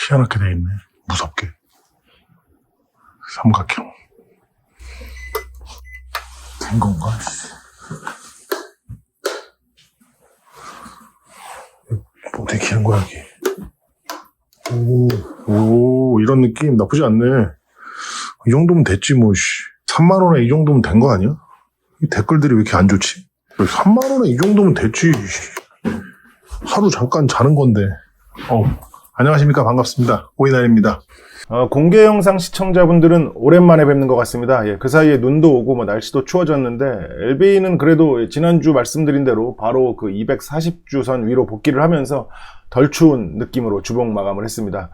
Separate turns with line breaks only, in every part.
희한하게 돼 있네. 무섭게. 삼각형. 된 건가? 어떻게 키는 거야, 여기? 오, 이런 느낌 나쁘지 않네. 이 정도면 됐지, 뭐, 3만원에 이 정도면 된 거 아니야? 이 댓글들이 왜 이렇게 안 좋지? 3만원에 이 정도면 됐지. 하루 잠깐 자는 건데. 안녕하십니까. 반갑습니다. 오이날입니다. 공개 영상 시청자분들은 오랜만에 뵙는 것 같습니다. 그 사이에 눈도 오고 날씨도 추워졌는데 LB는 그래도 지난주 말씀드린 대로 바로 그 240주선 위로 복귀를 하면서 덜 추운 느낌으로 주봉 마감을 했습니다.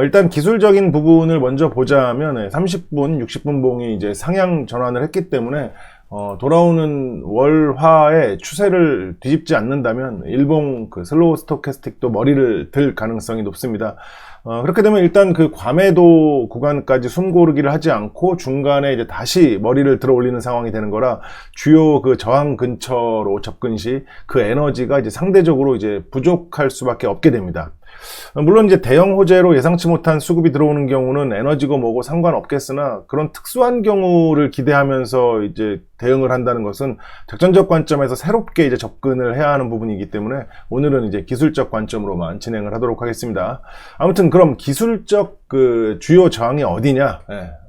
일단 기술적인 부분을 먼저 보자면 30분, 60분 봉이 이제 상향 전환을 했기 때문에 돌아오는 월화의 추세를 뒤집지 않는다면 일봉 그 슬로우 스토캐스틱도 머리를 들 가능성이 높습니다. 그렇게 되면 일단 그 과매도 구간까지 숨고르기를 하지 않고 중간에 이제 다시 머리를 들어 올리는 상황이 되는 거라 주요 그 저항 근처로 접근 시 그 에너지가 이제 상대적으로 이제 부족할 수밖에 없게 됩니다. 물론 이제 대형 호재로 예상치 못한 수급이 들어오는 경우는 에너지고 뭐고 상관없겠으나 그런 특수한 경우를 기대하면서 이제 대응을 한다는 것은 작전적 관점에서 새롭게 이제 접근을 해야 하는 부분이기 때문에 오늘은 이제 기술적 관점으로만 진행을 하도록 하겠습니다. 아무튼 그럼 기술적 그 주요 저항이 어디냐?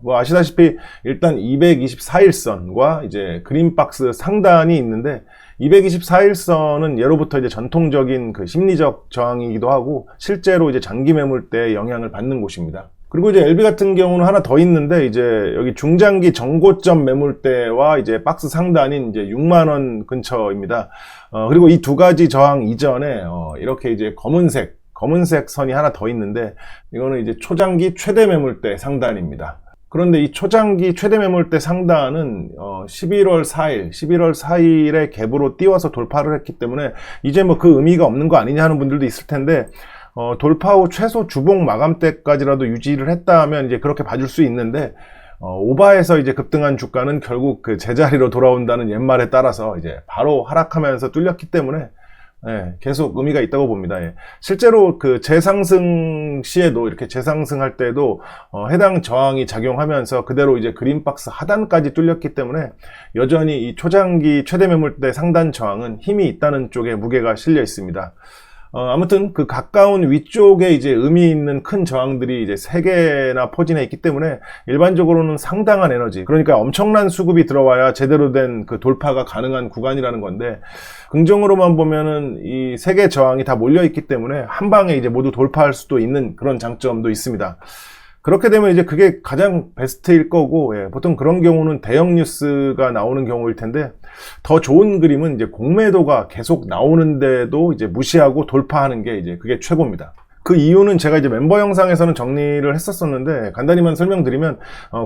뭐 아시다시피 일단 224일선과 이제 그린박스 상단이 있는데 224일선은 예로부터 이제 전통적인 그 심리적 저항이기도 하고 실제로 이제 장기 매물대에 영향을 받는 곳입니다. 그리고 이제 LB 같은 경우는 하나 더 있는데 이제 여기 중장기 정고점 매물대와 이제 박스 상단인 이제 6만원 근처입니다. 그리고 이 두 가지 저항 이전에 이렇게 이제 검은색 선이 하나 더 있는데 이거는 이제 초장기 최대 매물대 상단입니다. 그런데 이 초장기 최대 매물대 상단은 11월 4일에 갭으로 띄워서 돌파를 했기 때문에 이제 뭐 그 의미가 없는 거 아니냐 하는 분들도 있을 텐데 돌파 후 최소 주봉 마감대까지라도 유지를 했다면 이제 그렇게 봐줄 수 있는데 오바에서 이제 급등한 주가는 결국 그 제자리로 돌아온다는 옛말에 따라서 이제 바로 하락하면서 뚫렸기 때문에 계속 의미가 있다고 봅니다. 실제로 그 재상승 시에도 이렇게 재상승할 때도 해당 저항이 작용하면서 그대로 이제 그린박스 하단까지 뚫렸기 때문에 여전히 이 초장기 최대 매물대 상단 저항은 힘이 있다는 쪽에 무게가 실려 있습니다. 아무튼 그 가까운 위쪽에 이제 의미 있는 큰 저항들이 이제 3개나 포진해 있기 때문에 일반적으로는 상당한 에너지, 그러니까 엄청난 수급이 들어와야 제대로 된 그 돌파가 가능한 구간이라는 건데 긍정으로만 보면은 이 3개 저항이 다 몰려 있기 때문에 한 방에 이제 모두 돌파할 수도 있는 그런 장점도 있습니다. 그렇게 되면 이제 그게 가장 베스트일 거고, 보통 그런 경우는 대형 뉴스가 나오는 경우일 텐데, 더 좋은 그림은 이제 공매도가 계속 나오는데도 이제 무시하고 돌파하는 게 이제 그게 최고입니다. 그 이유는 제가 이제 멤버 영상에서는 정리를 했었었는데, 간단히만 설명드리면,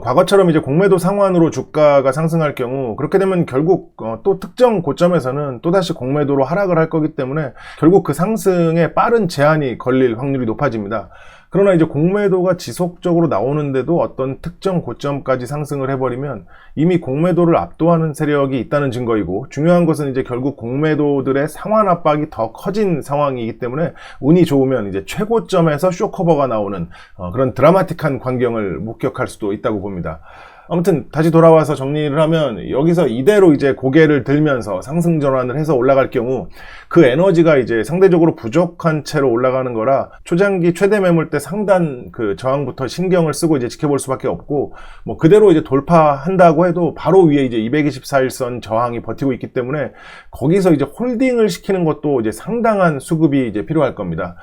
과거처럼 이제 공매도 상환으로 주가가 상승할 경우, 그렇게 되면 결국 또 특정 고점에서는 또다시 공매도로 하락을 할 거기 때문에, 결국 그 상승에 빠른 제한이 걸릴 확률이 높아집니다. 그러나 이제 공매도가 지속적으로 나오는데도 어떤 특정 고점까지 상승을 해버리면 이미 공매도를 압도하는 세력이 있다는 증거이고, 중요한 것은 이제 결국 공매도들의 상환 압박이 더 커진 상황이기 때문에 운이 좋으면 이제 최고점에서 쇼커버가 나오는 그런 드라마틱한 광경을 목격할 수도 있다고 봅니다. 아무튼 다시 돌아와서 정리를 하면 여기서 이대로 이제 고개를 들면서 상승 전환을 해서 올라갈 경우 그 에너지가 이제 상대적으로 부족한 채로 올라가는 거라 초장기 최대 매물대 상단 그 저항부터 신경을 쓰고 이제 지켜볼 수밖에 없고, 뭐 그대로 이제 돌파한다고 해도 바로 위에 이제 224일선 저항이 버티고 있기 때문에 거기서 이제 홀딩을 시키는 것도 이제 상당한 수급이 이제 필요할 겁니다.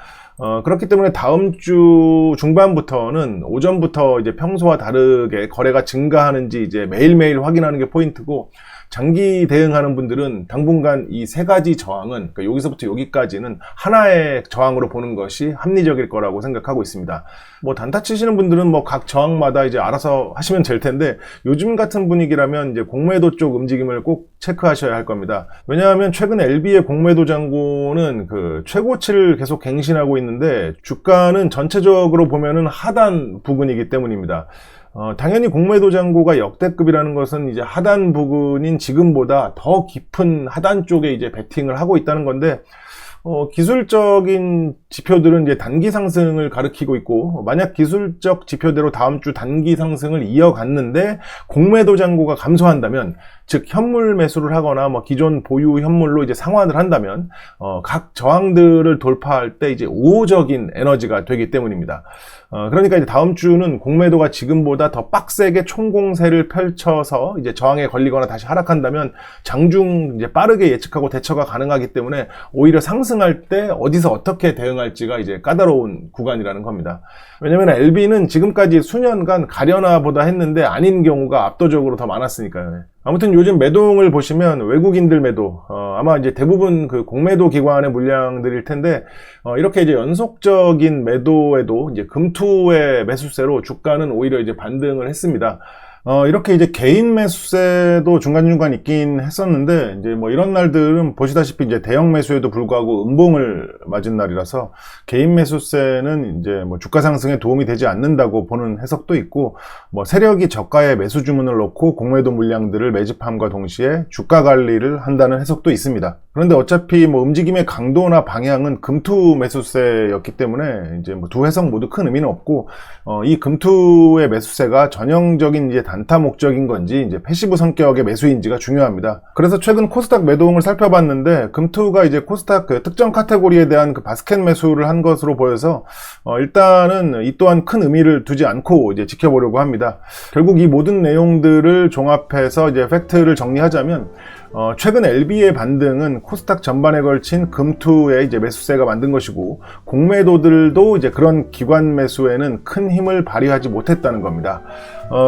그렇기 때문에 다음 주 중반부터는 오전부터 이제 평소와 다르게 거래가 증가하는지 이제 매일매일 확인하는 게 포인트고, 장기 대응하는 분들은 당분간 이 3가지 저항은, 그러니까 여기서부터 여기까지는 하나의 저항으로 보는 것이 합리적일 거라고 생각하고 있습니다. 뭐 단타 치시는 분들은 뭐 각 저항마다 이제 알아서 하시면 될 텐데, 요즘 같은 분위기라면 이제 공매도 쪽 움직임을 꼭 체크하셔야 할 겁니다. 왜냐하면 최근 LB의 공매도 잔고는 그 최고치를 계속 갱신하고 있는데 주가는 전체적으로 보면은 하단 부근이기 때문입니다. 당연히 공매도 잔고가 역대급이라는 것은 이제 하단 부근인 지금보다 더 깊은 하단 쪽에 이제 베팅을 하고 있다는 건데,
기술적인 지표들은 이제 단기 상승을 가리키고 있고, 만약 기술적 지표대로 다음 주 단기 상승을 이어갔는데 공매도 잔고가 감소한다면, 즉 현물 매수를 하거나 뭐 기존 보유 현물로 이제 상환을 한다면 각 저항들을 돌파할 때 이제 우호적인 에너지가 되기 때문입니다. 그러니까 이제 다음 주는 공매도가 지금보다 더 빡세게 총공세를 펼쳐서 이제 저항에 걸리거나 다시 하락한다면 장중 이제 빠르게 예측하고 대처가 가능하기 때문에 오히려 상승할 때 어디서 어떻게 대응할지가 이제 까다로운 구간이라는 겁니다. 왜냐면 LB는 지금까지 수년간 가려나보다 했는데 아닌 경우가 압도적으로 더 많았으니까요. 아무튼 요즘 매도를 보시면 외국인들 매도, 아마 이제 대부분 그 공매도 기관의 물량들일 텐데, 이렇게 이제 연속적인 매도에도 이제 금투의 매수세로 주가는 오히려 이제 반등을 했습니다. 이렇게 이제 개인 매수세도 중간중간 있긴 했었는데, 이제 뭐 이런 날들은 보시다시피 이제 대형 매수에도 불구하고 음봉을 맞은 날이라서 개인 매수세는 이제 뭐 주가 상승에 도움이 되지 않는다고 보는 해석도 있고, 뭐 세력이 저가의 매수 주문을 놓고 공매도 물량들을 매집함과 동시에 주가 관리를 한다는 해석도 있습니다. 그런데 어차피 뭐 움직임의 강도나 방향은 금투 매수세였기 때문에 이제 뭐 두 해석 모두 큰 의미는 없고, 이 금투의 매수세가 전형적인 이제 단타 목적인 건지 이제 패시브 성격의 매수인지가 중요합니다. 그래서 최근 코스닥 매도응을 살펴봤는데 금투가 이제 코스닥 그 특정 카테고리에 대한 그 바스켓 매수를 한 것으로 보여서 일단은 이 또한 큰 의미를 두지 않고 이제 지켜보려고 합니다. 결국 이 모든 내용들을 종합해서 이제 팩트를 정리하자면 최근 LB의 반등은 코스닥 전반에 걸친 금투의 이제 매수세가 만든 것이고, 공매도들도 이제 그런 기관 매수에는 큰 힘을 발휘하지 못했다는 겁니다.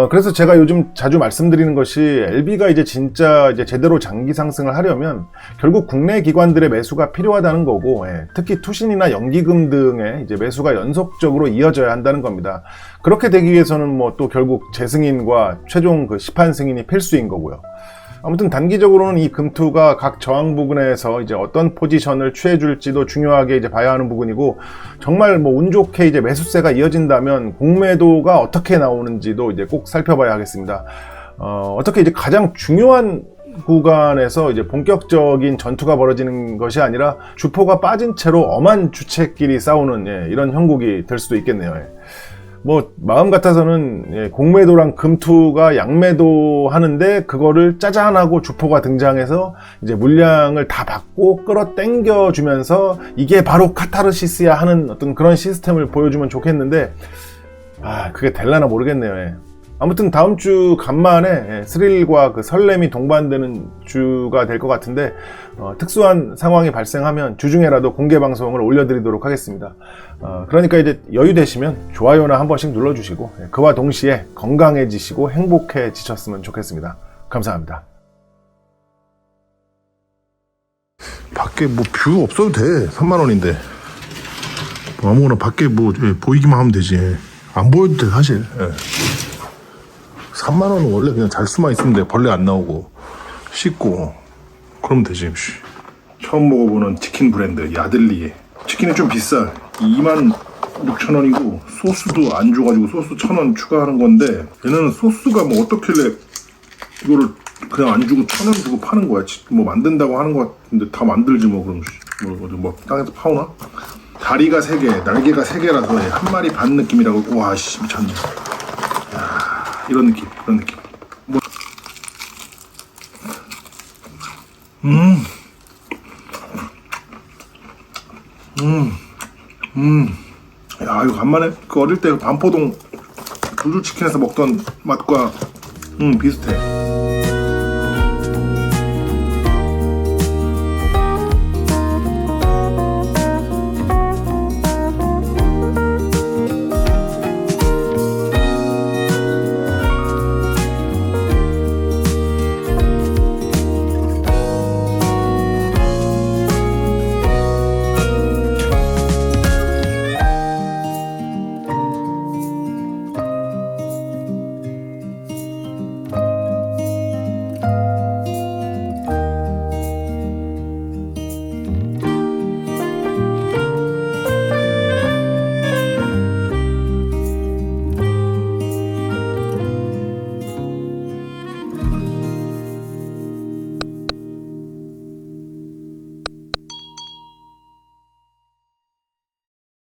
그래서 제가 요즘 자주 말씀드리는 것이 LB가 이제 진짜 이제 제대로 장기 상승을 하려면 결국 국내 기관들의 매수가 필요하다는 거고, 특히 투신이나 연기금 등의 이제 매수가 연속적으로 이어져야 한다는 겁니다. 그렇게 되기 위해서는 뭐 또 결국 재승인과 최종 그 시판 승인이 필수인 거고요. 아무튼 단기적으로는 이 금투가 각 저항 부근에서 이제 어떤 포지션을 취해줄지도 중요하게 이제 봐야 하는 부분이고, 정말 뭐 운 좋게 이제 매수세가 이어진다면 공매도가 어떻게 나오는지도 이제 꼭 살펴봐야 하겠습니다. 어떻게 이제 가장 중요한 구간에서 이제 본격적인 전투가 벌어지는 것이 아니라 주포가 빠진 채로 엄한 주체끼리 싸우는 이런 형국이 될 수도 있겠네요. 뭐 마음 같아서는 공매도랑 금투가 양매도 하는데 그거를 짜잔하고 주포가 등장해서 이제 물량을 다 받고 끌어당겨 주면서 이게 바로 카타르시스야 하는 어떤 그런 시스템을 보여주면 좋겠는데, 그게 될라나 모르겠네요. 아무튼 다음 주 간만에 스릴과 그 설렘이 동반되는 주가 될 것 같은데, 특수한 상황이 발생하면 주중에라도 공개 방송을 올려드리도록 하겠습니다. 그러니까 이제 여유 되시면 좋아요나 한 번씩 눌러주시고, 그와 동시에 건강해지시고 행복해지셨으면 좋겠습니다. 감사합니다.
밖에 뭐 뷰 없어도 돼. 3만원인데 아무거나 밖에 뭐 보이기만 하면 되지. 안 보여도 돼 사실. 3만원은 원래 그냥 잘 수만 있으면 돼. 벌레 안 나오고 씻고 그러면 되지. 처음 먹어보는 치킨 브랜드 야들리에. 치킨이 좀 비싸. 26,000원이고 소스도 안 줘가지고 소스 1,000원 추가하는 건데, 얘는 소스가 뭐 어떻길래 이거를 그냥 안 주고 1,000원 주고 파는 거야. 뭐 만든다고 하는 것 같은데 다 만들지 뭐. 그럼 뭐 땅에서 파오나? 다리가 3개, 날개가 3개라서 한 마리 반 느낌이라고. 와 씨 미쳤네. 이런 느낌. 뭐. 야, 이거 간만에 그 어릴 때 반포동 불주치킨에서 먹던 맛과 비슷해.